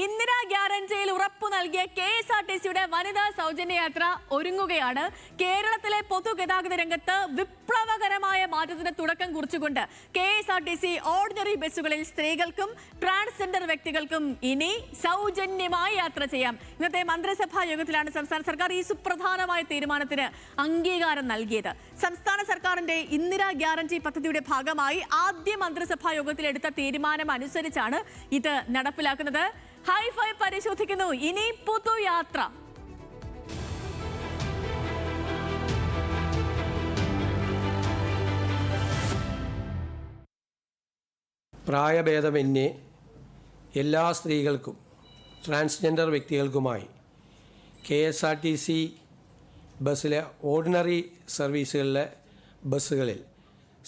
ഇന്ദിരാ ഗ്യാരണ്ടിയിൽ ഉറപ്പു നൽകിയ KSRTCയുടെ വനിതാ സൗജന്യ യാത്ര ഒരുങ്ങുകയാണ്. കേരളത്തിലെ പൊതുഗതാഗത രംഗത്ത് വിപ്ലവകരമായ മാറ്റത്തിന് തുടക്കം കുറിച്ചുകൊണ്ട് KSRTC ഓർഡിനറി ബസ്സുകളിൽ സ്ത്രീകൾക്കും ട്രാൻസ്ജെൻഡർ വ്യക്തികൾക്കും ഇനി സൗജന്യമായി യാത്ര ചെയ്യാം. ഇന്നത്തെ മന്ത്രിസഭാ യോഗത്തിലാണ് സംസ്ഥാന സർക്കാർ ഈ സുപ്രധാനമായ തീരുമാനത്തിന് അംഗീകാരം നൽകിയത്. സംസ്ഥാന സർക്കാരിന്റെ ഇന്ദിരാ ഗ്യാരണ്ടി പദ്ധതിയുടെ ഭാഗമായി ആദ്യ മന്ത്രിസഭാ യോഗത്തിൽ എടുത്ത തീരുമാനം അനുസരിച്ചാണ് ഇത് നടപ്പിലാക്കുന്നത്. ഹൈഫൈ പരിശോധിക്കുന്നു. ഇനി പൊതുയാത്ര. പ്രായഭേദമന്യേ എല്ലാ സ്ത്രീകൾക്കും ട്രാൻസ്ജെൻഡർ വ്യക്തികൾക്കുമായി KSRTC ബസ്സിലെ ഓർഡിനറി സർവീസുകളിലെ ബസ്സുകളിൽ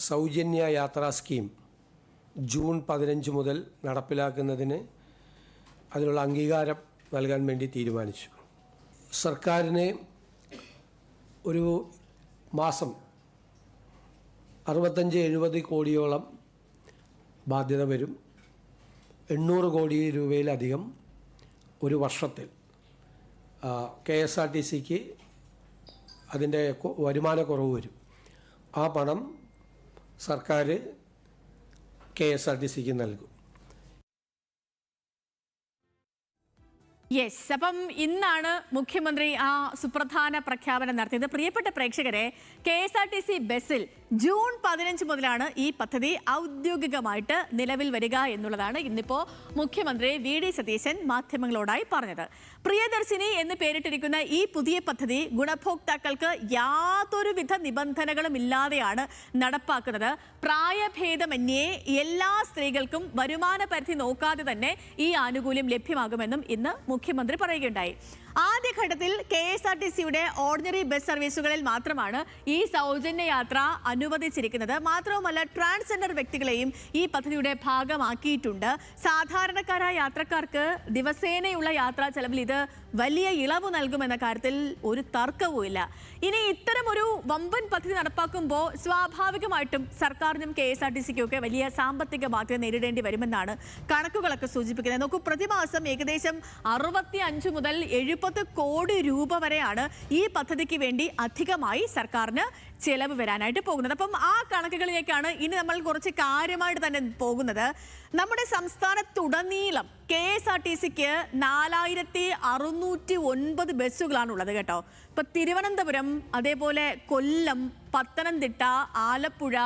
സൗജന്യ യാത്രാ സ്കീം ജൂൺ 15 മുതൽ നടപ്പിലാക്കുന്നതിന് അതിനുള്ള അംഗീകാരം നൽകാൻ വേണ്ടി തീരുമാനിച്ചു. സർക്കാരിന് ഒരു മാസം 65-70 കോടിയോളം ബാധ്യത വരും. 800 കോടി രൂപയിലധികം ഒരു വർഷത്തിൽ KSRTCക്ക് അതിൻ്റെ വരുമാനക്കുറവ് വരും. ആ പണം സർക്കാർ KSRTCക്ക് നൽകും. യെസ്, അപ്പം ഇന്നാണ് മുഖ്യമന്ത്രി ആ സുപ്രധാന പ്രഖ്യാപനം നടത്തിയത്. പ്രിയപ്പെട്ട പ്രേക്ഷകരെ, KSRTC ബസ്സിൽ ജൂൺ 15 മുതലാണ് ഈ പദ്ധതി ഔദ്യോഗികമായിട്ട് നിലവിൽ വരിക എന്നുള്ളതാണ് ഇന്നിപ്പോൾ മുഖ്യമന്ത്രി VD സതീശൻ മാധ്യമങ്ങളോടായി പറഞ്ഞത്. പ്രിയദർശിനി എന്ന് പേരിട്ടിരിക്കുന്ന ഈ പുതിയ പദ്ധതി ഗുണഭോക്താക്കൾക്ക് യാതൊരുവിധ നിബന്ധനകളും ഇല്ലാതെയാണ് നടപ്പാക്കുന്നത്. പ്രായഭേദമന്യേ എല്ലാ സ്ത്രീകൾക്കും വരുമാന പരിധി നോക്കാതെ തന്നെ ഈ ആനുകൂല്യം ലഭ്യമാകുമെന്നും ഇന്ന് മുഖ്യമന്ത്രി പറയുകയുണ്ടായി. ആദ്യഘട്ടത്തിൽ KSRTCയുടെ ഓർഡിനറി ബസ് സർവീസുകളിൽ മാത്രമാണ് ഈ സൗജന്യ യാത്ര അനുവദിച്ചിരിക്കുന്നത്. മാത്രവുമല്ല, ട്രാൻസ്ജെൻഡർ വ്യക്തികളെയും ഈ പദ്ധതിയുടെ ഭാഗമാക്കിയിട്ടുണ്ട്. സാധാരണക്കാരായ യാത്രക്കാർക്ക് ദിവസേനയുള്ള യാത്രാ ചെലവിൽ ഇത് വലിയ ഇളവ് നൽകുമെന്ന കാര്യത്തിൽ ഒരു തർക്കവുമില്ല. ഇനി ഇത്തരമൊരു വമ്പൻ പദ്ധതി നടപ്പാക്കുമ്പോൾ സ്വാഭാവികമായിട്ടും സർക്കാരിനും KSRTCക്കും ഒക്കെ വലിയ സാമ്പത്തിക ബാധ്യത നേരിടേണ്ടി വരുമെന്നാണ് കണക്കുകളൊക്കെ സൂചിപ്പിക്കുന്നത്. നോക്കൂ, പ്രതിമാസം ഏകദേശം 65 മുതൽ 70 കോടി രൂപ വരെയാണ് ഈ പദ്ധതിക്ക് വേണ്ടി അധികമായി സർക്കാരിന് ചെലവ് വരാനായിട്ട് പോകുന്നത്. അപ്പം ആ കണക്കുകളിലേക്കാണ് ഇനി നമ്മൾ കുറച്ച് കാര്യമായിട്ട് തന്നെ പോകുന്നത്. നമ്മുടെ സംസ്ഥാനത്തുടനീളം KSRTCക്ക് 4609 ബസ്സുകളാണുള്ളത് കേട്ടോ. ഇപ്പൊ തിരുവനന്തപുരം, അതേപോലെ കൊല്ലം, പത്തനംതിട്ട, ആലപ്പുഴ,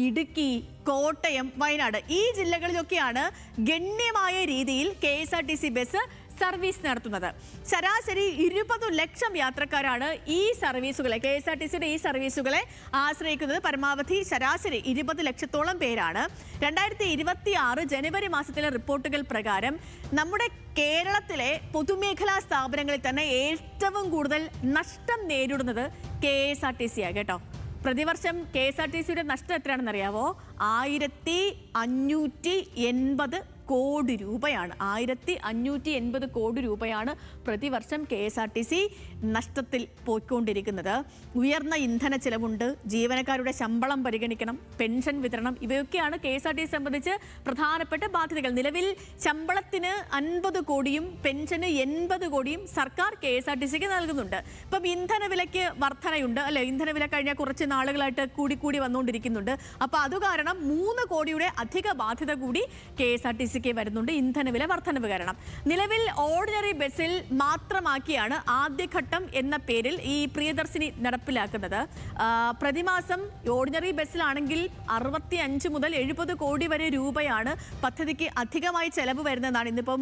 ഇടുക്കി, കോട്ടയം, വയനാട് ഈ ജില്ലകളിലൊക്കെയാണ് ഗണ്യമായ രീതിയിൽ KSRTC ബസ് സർവീസ് നടത്തുന്നത്. ശരാശരി 20 ലക്ഷം യാത്രക്കാരാണ് ഈ സർവീസുകളെ, KSRTCയുടെ ഈ സർവീസുകളെ ആശ്രയിക്കുന്നത്. പരമാവധി ശരാശരി 20 ലക്ഷത്തോളം പേരാണ്. 2026 ജനുവരി മാസത്തിലെ റിപ്പോർട്ടുകൾ പ്രകാരം നമ്മുടെ കേരളത്തിലെ പൊതുമേഖലാ സ്ഥാപനങ്ങളിൽ തന്നെ ഏറ്റവും കൂടുതൽ നഷ്ടം നേരിടുന്നത് KSRTC ആണ് കേട്ടോ. പ്രതിവർഷം KSRTCയുടെ നഷ്ടം എത്രയാണെന്ന് അറിയാവോ? 1580 കോടി രൂപയാണ്. 1580 കോടി രൂപയാണ് പ്രതിവർഷം KSRTC നഷ്ടത്തിൽ പോയിക്കൊണ്ടിരിക്കുന്നത്. ഉയർന്ന ഇന്ധന ചെലവുണ്ട്, ജീവനക്കാരുടെ ശമ്പളം പരിഗണിക്കണം, പെൻഷൻ വിതരണം, ഇവയൊക്കെയാണ് KSRTC സംബന്ധിച്ച് പ്രധാനപ്പെട്ട ബാധ്യതകൾ. നിലവിൽ ശമ്പളത്തിന് 50 കോടിയും പെൻഷന് 80 കോടിയും സർക്കാർ KSRTCക്ക് നൽകുന്നുണ്ട്. ഇപ്പം ഇന്ധനവിലയ്ക്ക് വർധനയുണ്ട് അല്ലെ? ഇന്ധനവില കഴിഞ്ഞ കുറച്ച് നാളുകളായിട്ട് കൂടി വന്നുകൊണ്ടിരിക്കുന്നുണ്ട്. അപ്പോൾ അതുകാരണം 3 കോടിയുടെ അധിക ബാധ്യത കൂടി KSRTC വരുന്നുണ്ട് ഇന്ധനവില വർധനവ് കാരണം. നിലവിൽ ഓർഡിനറി ബസ്സിൽ മാത്രമാക്കിയാണ് ആദ്യഘട്ടം എന്ന പേരിൽ ഈ പ്രിയദർശിനി നടപ്പിലാക്കുന്നത്. പ്രതിമാസം ഓർഡിനറി ബസ്സിലാണെങ്കിൽ 65 മുതൽ 70 കോടി വരെ രൂപയാണ് പദ്ധതിക്ക് അധികമായി ചെലവ് വരുന്നതെന്നാണ് ഇന്നിപ്പം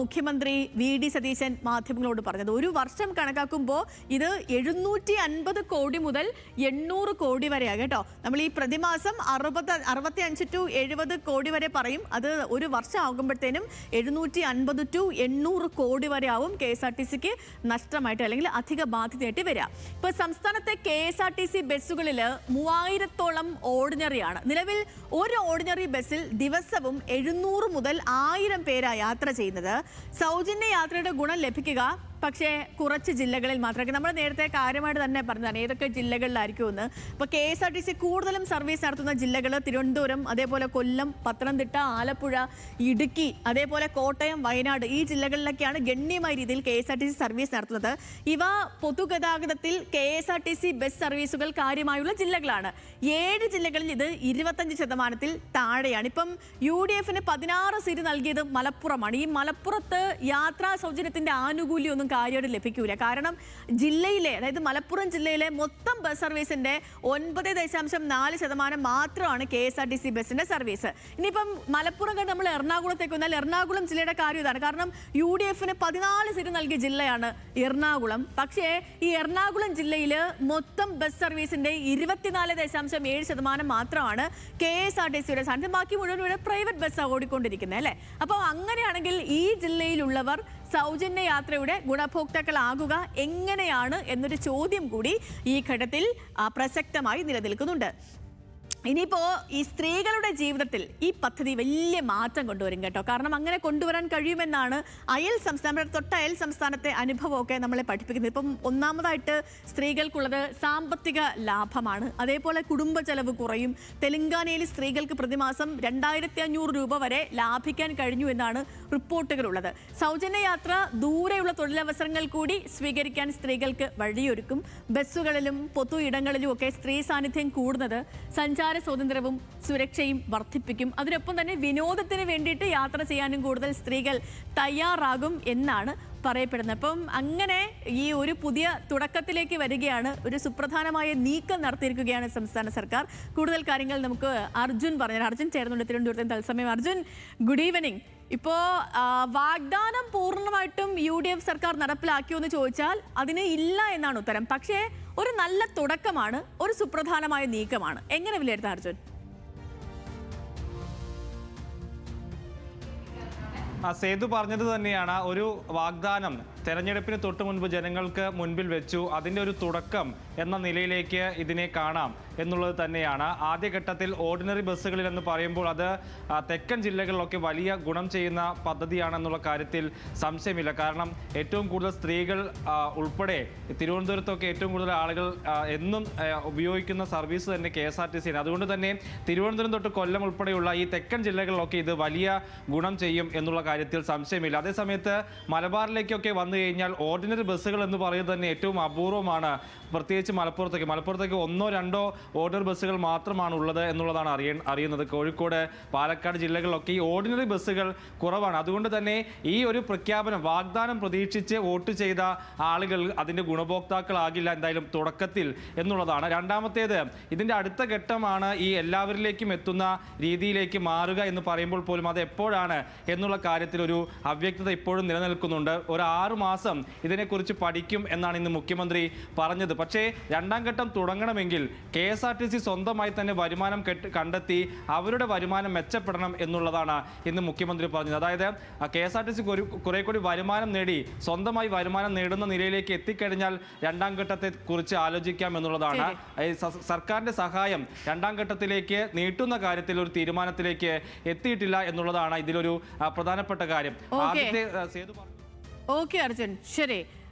മുഖ്യമന്ത്രി VD സതീശൻ മാധ്യമങ്ങളോട് പറഞ്ഞത്. ഒരു വർഷം കണക്കാക്കുമ്പോൾ ഇത് 750 കോടി മുതൽ 800 കോടി വരെയാണ് കേട്ടോ. നമ്മൾ ഈ പ്രതിമാസം 65 to 70 കോടി വരെ പറയും. അത് ഒരു വർഷം ആകുമ്പോഴത്തേനും 750 to 800 കോടി വരെ ആവും KSRTCക്ക് നഷ്ടമായിട്ട് അല്ലെങ്കിൽ അധിക ബാധ്യതയായിട്ട് വരിക. ഇപ്പോൾ സംസ്ഥാനത്തെ KSRTC ബസ്സുകളിൽ 3000-ഓളം ഓർഡിനറിയാണ്. നിലവിൽ ഒരു ഓർഡിനറി ബസ്സിൽ ദിവസവും 700 മുതൽ 1000 പേരാണ് യാത്ര ചെയ്യുന്നത്. സൗജന്യ യാത്രയുടെ ഗുണം ലഭിക്കുക പക്ഷേ കുറച്ച് ജില്ലകളിൽ മാത്രമേ. നമ്മൾ നേരത്തെ കാര്യമായിട്ട് തന്നെ പറഞ്ഞതാണ് ഏതൊക്കെ ജില്ലകളിലായിരിക്കും എന്ന്. ഇപ്പോൾ KSRTC കൂടുതലും സർവീസ് നടത്തുന്ന ജില്ലകൾ തിരുവനന്തപുരം, അതേപോലെ കൊല്ലം, പത്തനംതിട്ട, ആലപ്പുഴ, ഇടുക്കി, അതേപോലെ കോട്ടയം, വയനാട് ഈ ജില്ലകളിലൊക്കെയാണ് ഗണ്യമായ രീതിയിൽ KSRTC സർവീസ് നടത്തുന്നത്. ഇവ പൊതുഗതാഗതത്തിൽ KSRTC ബസ് സർവീസുകൾ കാര്യമായുള്ള ജില്ലകളാണ്. 7 ജില്ലകളിൽ ഇത് 25% താഴെയാണ്. ഇപ്പം UDF 16 സീറ്റ് നൽകിയത് മലപ്പുറമാണ്. ഈ മലപ്പുറത്ത് യാത്രാ സൗജന്യത്തിന്റെ ആനുകൂല്യമൊന്നും കാര്യമായിട്ട് ലഭിക്കൂല. കാരണം ജില്ലയിലെ, അതായത് മലപ്പുറം ജില്ലയിലെ മൊത്തം ബസ് സർവീസിന്റെ 9.4% മാത്രമാണ് KSRTC ബസിന്റെ സർവീസ്. ഇനിയിപ്പം മലപ്പുറം കണ്ട് നമ്മൾ എറണാകുളത്തേക്ക് വന്നാൽ എറണാകുളം ജില്ലയുടെ കാര്യം ഇതാണ്. കാരണം UDF 14 സീറ്റ് നൽകിയ ജില്ലയാണ് എറണാകുളം. പക്ഷേ ഈ എറണാകുളം ജില്ലയിൽ മൊത്തം ബസ് സർവീസിന്റെ 24.7% മാത്രമാണ് KSRTCയുടെ സാന്നിധ്യം. ബാക്കി മുഴുവൻ ഇവിടെ പ്രൈവറ്റ് ബസ്സാണ് ഓടിക്കൊണ്ടിരിക്കുന്നത് അല്ലേ. അപ്പോൾ അങ്ങനെയാണെങ്കിൽ ഈ ജില്ലയിലുള്ളവർ സൗജന്യ യാത്രയുടെ ഗുണഭോക്താക്കളാകുക എങ്ങനെയാണ് എന്നൊരു ചോദ്യം കൂടി ഈ ഘട്ടത്തിൽ പ്രസക്തമായി നിലനിൽക്കുന്നുണ്ട്. ഇനിയിപ്പോൾ ഈ സ്ത്രീകളുടെ ജീവിതത്തിൽ ഈ പദ്ധതി വലിയ മാറ്റം കൊണ്ടുവരും കേട്ടോ. കാരണം അങ്ങനെ കൊണ്ടുവരാൻ കഴിയുമെന്നാണ് തൊട്ട അയൽ സംസ്ഥാനത്തെ അനുഭവമൊക്കെ നമ്മളെ പഠിപ്പിക്കുന്നത്. ഇപ്പം ഒന്നാമതായിട്ട് സ്ത്രീകൾക്കുള്ളത് സാമ്പത്തിക ലാഭമാണ്. അതേപോലെ കുടുംബ ചെലവ് കുറയും. തെലങ്കാനയിൽ സ്ത്രീകൾക്ക് പ്രതിമാസം 2500 രൂപ വരെ ലാഭിക്കാൻ കഴിഞ്ഞു എന്നാണ് റിപ്പോർട്ടുകളുള്ളത്. സൗജന്യ യാത്ര ദൂരെയുള്ള തൊഴിലവസരങ്ങൾ കൂടി സ്വീകരിക്കാൻ സ്ത്രീകൾക്ക് വഴിയൊരുക്കും. ബസ്സുകളിലും പൊതു ഇടങ്ങളിലും ഒക്കെ സ്ത്രീ സാന്നിധ്യം കൂടുന്നത് സഞ്ചാര സ്വാതന്ത്ര്യവും സുരക്ഷയും വർദ്ധിപ്പിക്കും. അതിനൊപ്പം തന്നെ വിനോദത്തിന് വേണ്ടിയിട്ട് യാത്ര ചെയ്യാനും കൂടുതൽ സ്ത്രീകൾ തയ്യാറാകും എന്നാണ് പറയപ്പെടുന്നത്. അപ്പം അങ്ങനെ ഈ ഒരു പുതിയ തുടക്കത്തിലേക്ക് വരികയാണ്. ഒരു സുപ്രധാനമായ നീക്കം നടത്തിയിരിക്കുകയാണ് സംസ്ഥാന സർക്കാർ. കൂടുതൽ കാര്യങ്ങൾ നമുക്ക് അർജുൻ പറഞ്ഞു. അർജുൻ ചേർന്നുണ്ട് തിരുവനന്തപുരത്ത് തത്സമയം. Arjun, good evening. ഇപ്പോൾ വാഗ്ദാനം പൂർണ്ണമായിട്ടും UDF സർക്കാർ നടപ്പിലാക്കിയോ എന്ന് ചോദിച്ചാൽ അതിന് ഇല്ല എന്നാണ് ഉത്തരം. പക്ഷേ ഒരു നല്ല തുടക്കമാണ്, ഒരു സുപ്രധാനമായ നീക്കമാണ്. എങ്ങനെ വിലയിരുത്താം അർജുൻ? സേതു പറഞ്ഞത് തന്നെയാണ്. ഒരു വാഗ്ദാനം തെരഞ്ഞെടുപ്പിന് തൊട്ട് മുൻപ് ജനങ്ങൾക്ക് മുൻപിൽ വെച്ചു. അതിൻ്റെ ഒരു തുടക്കം എന്ന നിലയിലേക്ക് ഇതിനെ കാണാം എന്നുള്ളത് തന്നെയാണ്. ആദ്യഘട്ടത്തിൽ ഓർഡിനറി ബസ്സുകളിൽ എന്ന് പറയുമ്പോൾ അത് തെക്കൻ ജില്ലകളിലൊക്കെ വലിയ ഗുണം ചെയ്യുന്ന പദ്ധതിയാണെന്നുള്ള കാര്യത്തിൽ സംശയമില്ല. കാരണം ഏറ്റവും കൂടുതൽ സ്ത്രീകൾ ഉൾപ്പെടെ തിരുവനന്തപുരത്തൊക്കെ ഏറ്റവും കൂടുതൽ ആളുകൾ എന്നും ഉപയോഗിക്കുന്ന സർവീസ് തന്നെ KSRTC ആണ്. അതുകൊണ്ട് തന്നെ തിരുവനന്തപുരം തൊട്ട് കൊല്ലം ഉൾപ്പെടെയുള്ള ഈ തെക്കൻ ജില്ലകളിലൊക്കെ ഇത് വലിയ ഗുണം ചെയ്യും എന്നുള്ള കാര്യത്തിൽ സംശയമില്ല. അതേസമയത്ത് മലബാറിലേക്കൊക്കെ വന്നു കഴിഞ്ഞാൽ ഓർഡിനറി ബസ്സുകൾ എന്ന് പറയുന്നത് തന്നെ ഏറ്റവും അപൂർവമാണ്. പ്രത്യേകിച്ച് മലപ്പുറത്തേക്ക് 1-2 ഓർഡിനറി ബസ്സുകൾ മാത്രമാണ് ഉള്ളത് എന്നുള്ളതാണ് അറിയുന്നത്. കോഴിക്കോട്, പാലക്കാട് ജില്ലകളിലൊക്കെ ഈ ഓർഡിനറി ബസ്സുകൾ കുറവാണ്. അതുകൊണ്ട് തന്നെ ഈ ഒരു പ്രഖ്യാപനം, വാഗ്ദാനം പ്രതീക്ഷിച്ച് വോട്ട് ചെയ്ത ആളുകൾ അതിൻ്റെ ഗുണഭോക്താക്കളാകില്ല എന്തായാലും തുടക്കത്തിൽ എന്നുള്ളതാണ്. രണ്ടാമത്തേത്, ഇതിൻ്റെ അടുത്ത ഘട്ടമാണ് ഈ എല്ലാവരിലേക്കും എത്തുന്ന രീതിയിലേക്ക് മാറുക എന്ന് പറയുമ്പോൾ പോലും അത് എപ്പോഴാണ് എന്നുള്ള കാര്യത്തിൽ ഒരു അവ്യക്തത ഇപ്പോഴും നിലനിൽക്കുന്നുണ്ട്. ഒരു 6 മാസം ഇതിനെക്കുറിച്ച് പഠിക്കും എന്നാണ് ഇന്ന് മുഖ്യമന്ത്രി പറഞ്ഞത്. പക്ഷേ രണ്ടാം ഘട്ടം തുടങ്ങണമെങ്കിൽ KSRTC സ്വന്തമായി തന്നെ വരുമാനം കണ്ടെത്തി അവരുടെ വരുമാനം മെച്ചപ്പെടണം എന്നുള്ളതാണ് ഇന്ന് മുഖ്യമന്ത്രി പറഞ്ഞത്. അതായത് KSRTC കുറെ കൂടി വരുമാനം നേടി സ്വന്തമായി വരുമാനം നേടുന്ന നിലയിലേക്ക് എത്തിക്കഴിഞ്ഞാൽ രണ്ടാം ഘട്ടത്തെ കുറിച്ച് ആലോചിക്കാം എന്നുള്ളതാണ്. സർക്കാരിന്റെ സഹായം രണ്ടാം ഘട്ടത്തിലേക്ക് നീട്ടുന്ന കാര്യത്തിൽ ഒരു തീരുമാനത്തിലേക്ക് എത്തിയിട്ടില്ല എന്നുള്ളതാണ് ഇതിലൊരു പ്രധാനപ്പെട്ട കാര്യം. ആദ്യത്തെ സേതു ഓക്കെ അർജുൻ, ശരി.